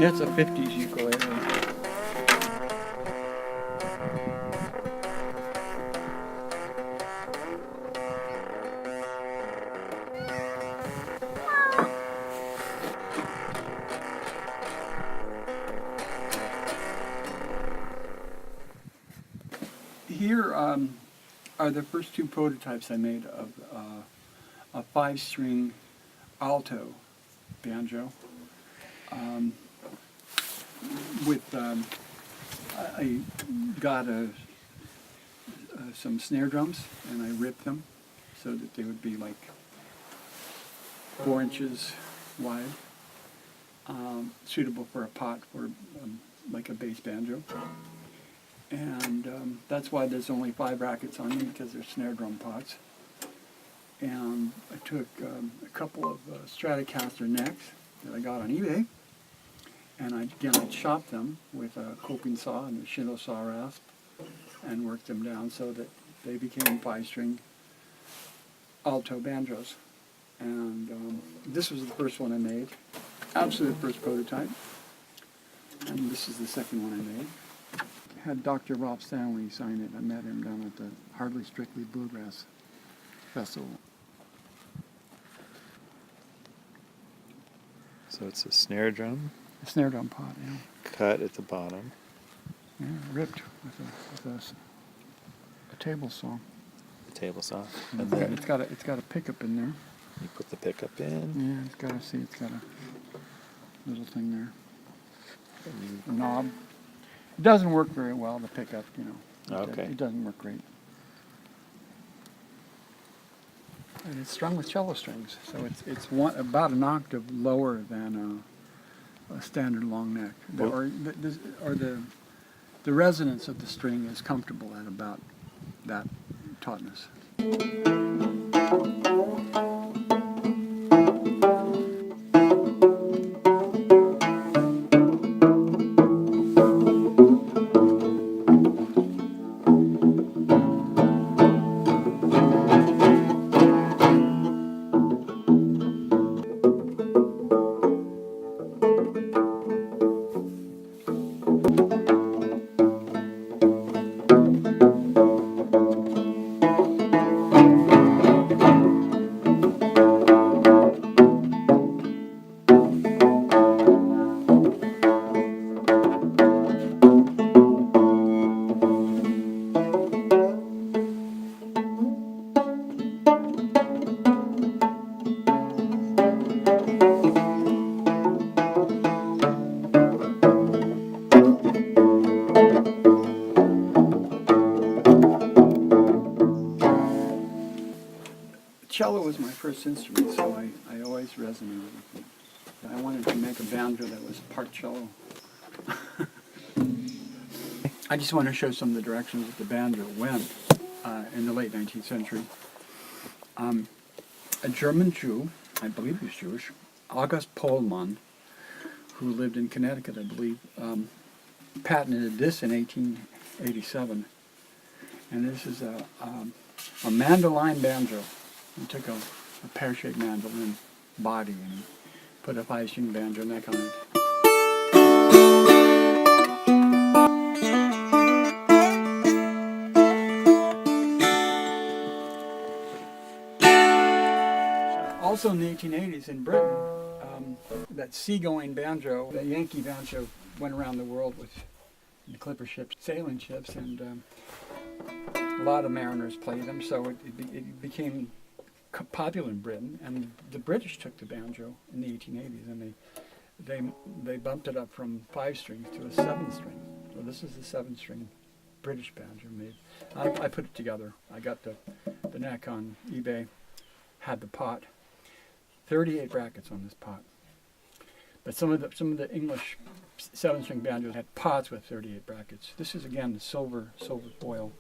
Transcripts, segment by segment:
That's a 50s ukulele. Here are the first two prototypes I made of a 5-string alto banjo. I got some snare drums and I ripped them so that they would be like 4 inches wide, suitable for a pot for like a bass banjo. And that's why there's only 5 brackets on them, because they're snare drum pots. And I took a couple of Stratocaster necks that I got on eBay, and I chopped them with a coping saw and a Shindo saw rasp and worked them down so that they became 5-string alto banjos. And this was the first one I made, absolute first prototype. And this is the second one I made. Had Dr. Rob Stanley sign it. I met him down at the Hardly Strictly Bluegrass Festival. So it's a snare drum? A snare drum pot, yeah. Cut at the bottom. Yeah, ripped with a table saw. The table saw. And then it's got a pickup in there. You put the pickup in? Yeah, it's got a little thing there. A knob. It doesn't work very well, the pickup, you know. Okay. It doesn't work great. And it's strung with cello strings, so it's about an octave lower than a standard long neck. The resonance of the string is comfortable at about that tautness. Cello was my first instrument, so I always resonated with it. I wanted to make a banjo that was part cello. I just want to show some of the directions that the banjo went in the late 19th century. A German Jew, I believe he was Jewish, August Pohlmann, who lived in Connecticut, I believe, patented this in 1887. And this is a mandolin banjo. He took a pear-shaped mandolin body and put a 5-string banjo neck on it. Also in the 1880s in Britain, that seagoing banjo, the Yankee banjo, went around the world with the clipper ships, sailing ships, and a lot of mariners played them, so it became popular in Britain, and the British took the banjo in the 1880s, and they bumped it up from 5 strings to a 7-string. So this is the 7-string British banjo made. I put it together. I got the neck on eBay, had the pot, 38 brackets on this pot. But some of the English 7-string banjos had pots with 38 brackets. This is again the silver foil.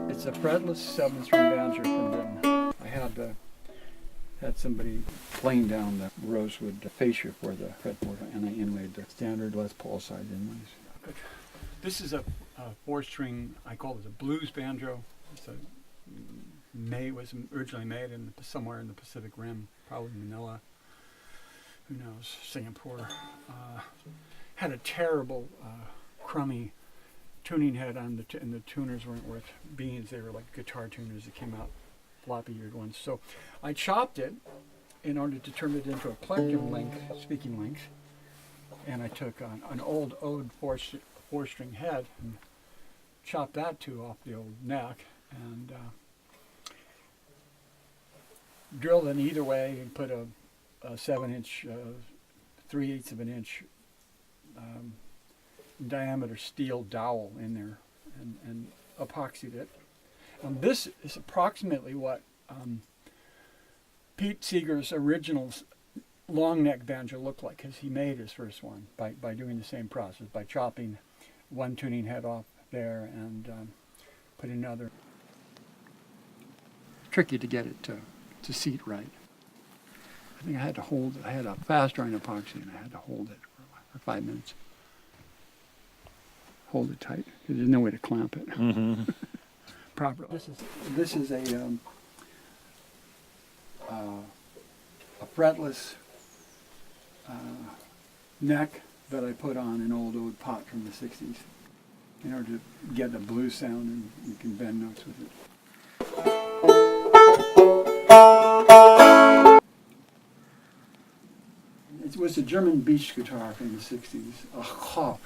It's a fretless 7-string banjo from Britain. I had somebody playing down the rosewood fascia for the fretboard, and I inlaid the standard Les Paul side inlays. This is a 4-string, I call it a blues banjo. It was originally made somewhere in the Pacific Rim, probably Manila. who knows, Singapore. Had a terrible, crummy tuning head on and the tuners weren't worth beans. They were like guitar tuners that came out floppy-eared ones. So I chopped it in order to turn it into a plectrum length, speaking length. And I took an old ode four-string head and chopped that too off the old neck and drilled it either way and put a 7-inch, 3/8 of an inch diameter steel dowel in there and epoxied it. This is approximately what Pete Seeger's original long neck banjo looked like, because he made his first one by doing the same process, by chopping one tuning head off there and putting another. Tricky to get it to seat right. I think I had to hold it. I had a fast drying epoxy and I had to hold it for 5 minutes. Hold it tight because there's no way to clamp it properly. This is a fretless neck that I put on an old ode pot from the 60s in order to get a blues sound, and you can bend notes with it. It was a German beach guitar from the 60s, a Hop,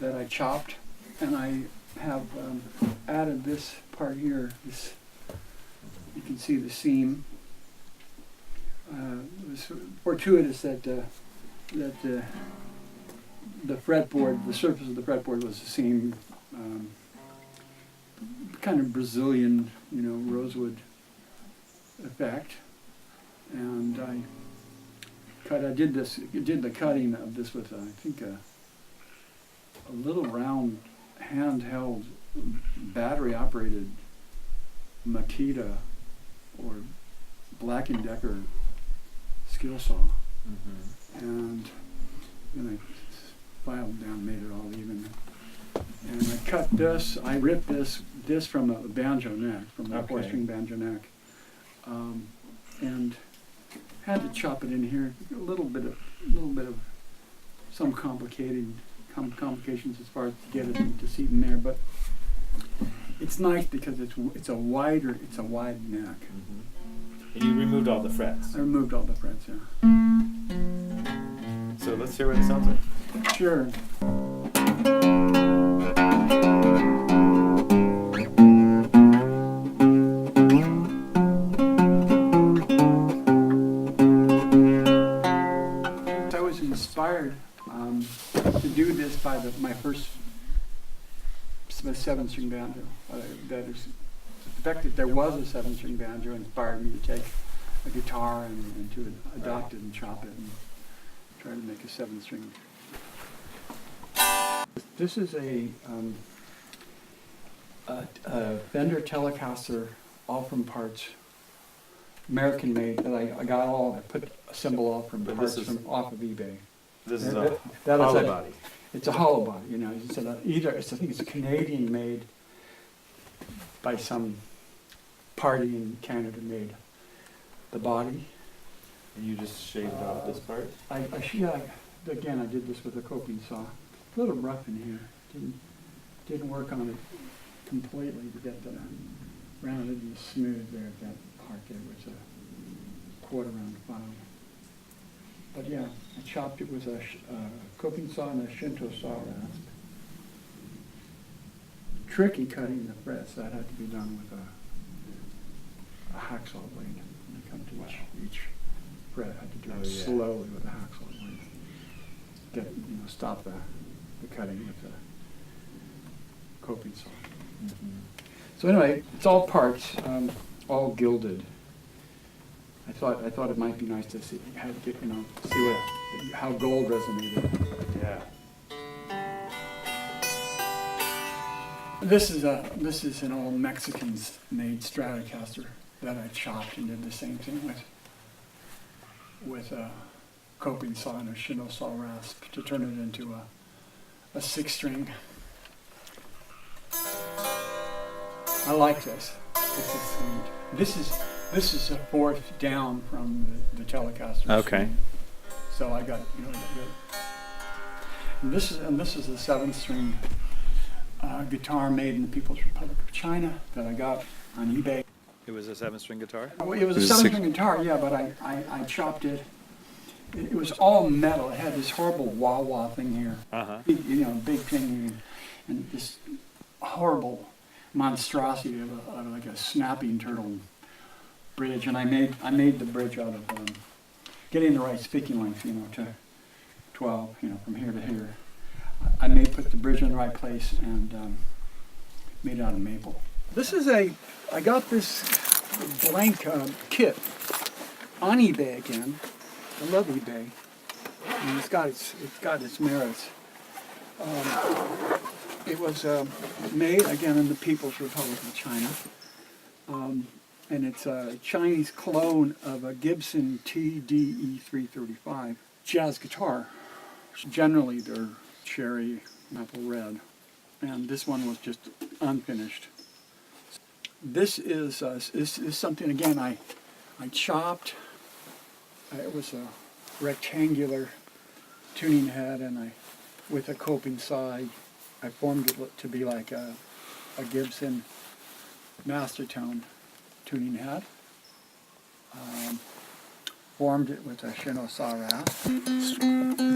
that I chopped, and I have added this part here. This, you can see the seam. It was fortuitous that the fretboard, the surface of the fretboard was the same kind of Brazilian, rosewood effect, and I did the cutting of this with I think a little round handheld battery operated Makita or Black & Decker skill saw, and then I filed down, made it all even, and I cut this. I ripped this from a banjo neck, from a 4-string banjo neck, and had to chop it in here. A little bit of some complications as far as to get it to seat in there, but it's nice because it's a wide neck. And you removed all the frets. I removed all the frets, yeah. So let's hear what it sounds like. Sure. I was inspired to do this by my first 7-string banjo. That is, the fact that there was a 7-string banjo inspired me to take a guitar and to adopt it and chop it and try to make a 7-string. This is a Fender Telecaster, all from parts, American made, that I put a symbol off from parts off of eBay. This is a hollow body. It's a hollow body, I think it's a Canadian made by some party in Canada made the body. And you just shaved off this part? Again, I did this with a coping saw. A little rough in here. Didn't work on it completely to get that rounded and smooth there at that part there. It was a quarter-round file. But yeah, I chopped it with a coping saw and a Shinto saw rasp. Tricky cutting the frets. That had to be done with a hacksaw blade. When you come to each fret, I had to do it slowly with a hacksaw blade. Stop the cutting with the coping saw. So anyway, it's all parts, all gilded. I thought it might be nice to see how gold resonated. Yeah. This is an old Mexicans made Stratocaster that I chopped and did the same thing with a coping saw and a Shinto saw rasp to turn it into a 6-string. I like this. This is sweet. This is a fourth down from the Telecaster. Okay. So I got, you know, good. And this is a 7-string guitar made in the People's Republic of China that I got on eBay. It was a 7-string guitar? Well, it was a 7-string guitar, yeah, but I chopped it. It was all metal. It had this horrible wah-wah thing here. Uh-huh. You know, big thing, and this horrible monstrosity of like a snapping turtle bridge. And I made the bridge out of getting the right speaking length, you know, to 12, you know, from here to here. I put the bridge in the right place and made it out of maple. This is I got this blank kit on eBay again. I love eBay, and it's got its merits. It was made again in the People's Republic of China, and it's a Chinese clone of a Gibson TDE 335 jazz guitar. Generally, they're cherry apple red, and this one was just unfinished. This is something again I chopped. It was a rectangular tuning head, and with a coping side, I formed it to be like a Gibson master tone tuning head. Formed it with a Shino-sa rasp. It's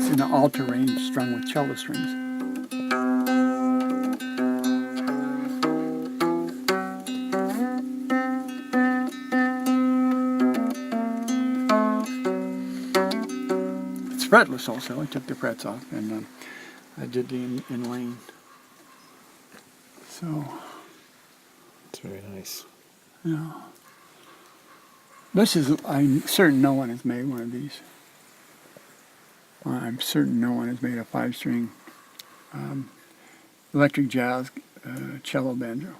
in an alto range strung with cello strings. It's fretless also. I took the frets off and I did the inlaying. So, It's very nice. yeah. This is, I'm certain no one has made one of these. I'm certain no one has made a 5-string electric jazz cello banjo.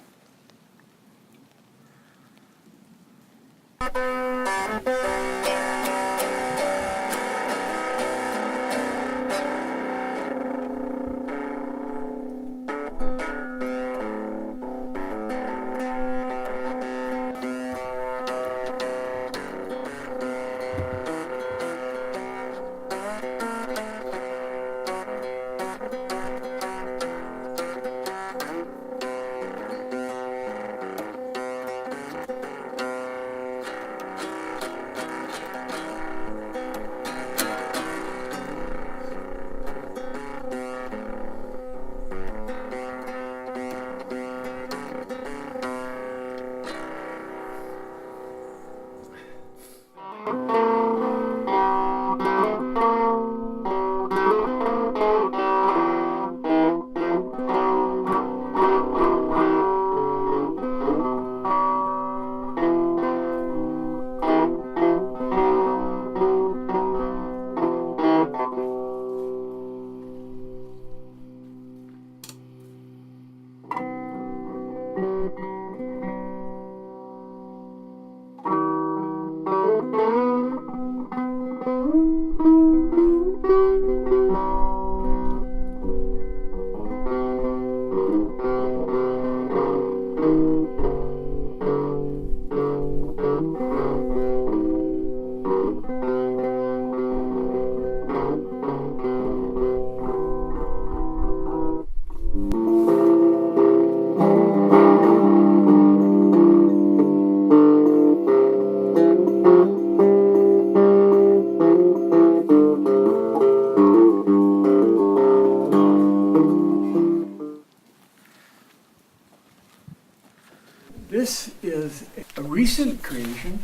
This is a recent creation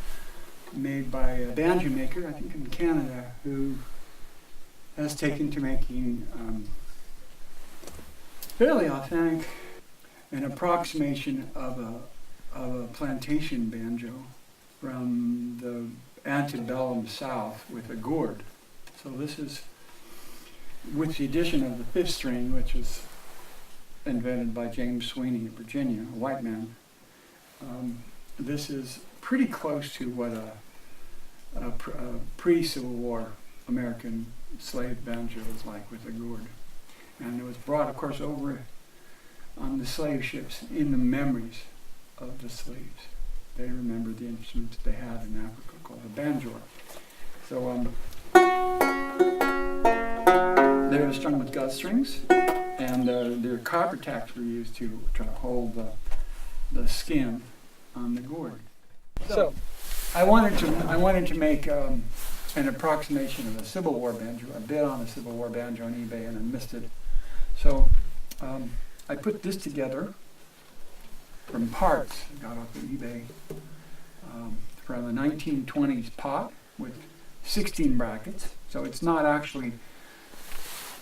made by a banjo maker, I think in Canada, who has taken to making fairly authentic an approximation of a plantation banjo from the antebellum South with a gourd. So this is with the addition of the 5th string, which was invented by James Sweeney in Virginia, a white man. This is pretty close to what a pre-Civil War American slave banjo was like with a gourd. And it was brought, of course, over on the slave ships in the memories of the slaves. They remembered the instruments they had in Africa called the banjo. So They were strung with gut strings, and their copper tacks were used to hold the skin on the gourd. So I wanted to make an approximation of a Civil War banjo. I bid on a Civil War banjo on eBay and I missed it. So I put this together from parts I got off of eBay from a 1920s pot with 16 brackets. So it's not actually,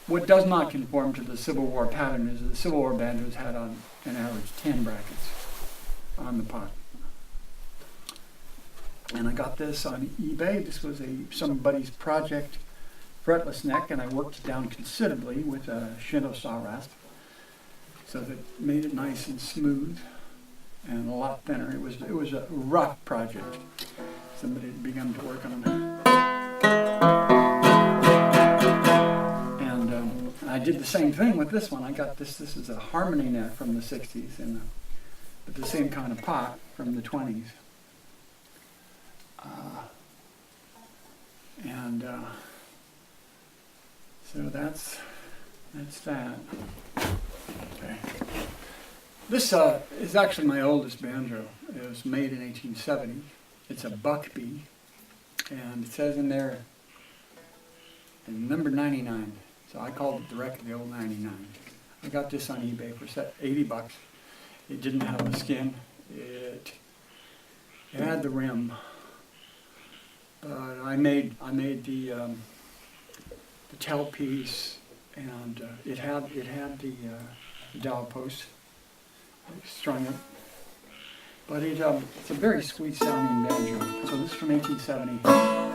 what does not conform to the Civil War pattern is the Civil War banjos had on an average 10 brackets on the pot. And I got this on eBay. This was somebody's project fretless neck, and I worked it down considerably with a Shinto saw rasp so that it made it nice and smooth and a lot thinner. It was a rough project. Somebody had begun to work on it. And I did the same thing with this one. I got this is a harmony neck from the 60s, but the same kind of pot from the 20s. So that's that. Okay. This is actually my oldest banjo. It was made in 1870. It's a Buckbee, and it says in there number 99. So I called it directly the old 99. I got this on eBay for $80. It didn't have the skin. It had the rim. But I made the tailpiece, and it had the dowel post strung it. But it's a very sweet sounding banjo. So this is from 1870.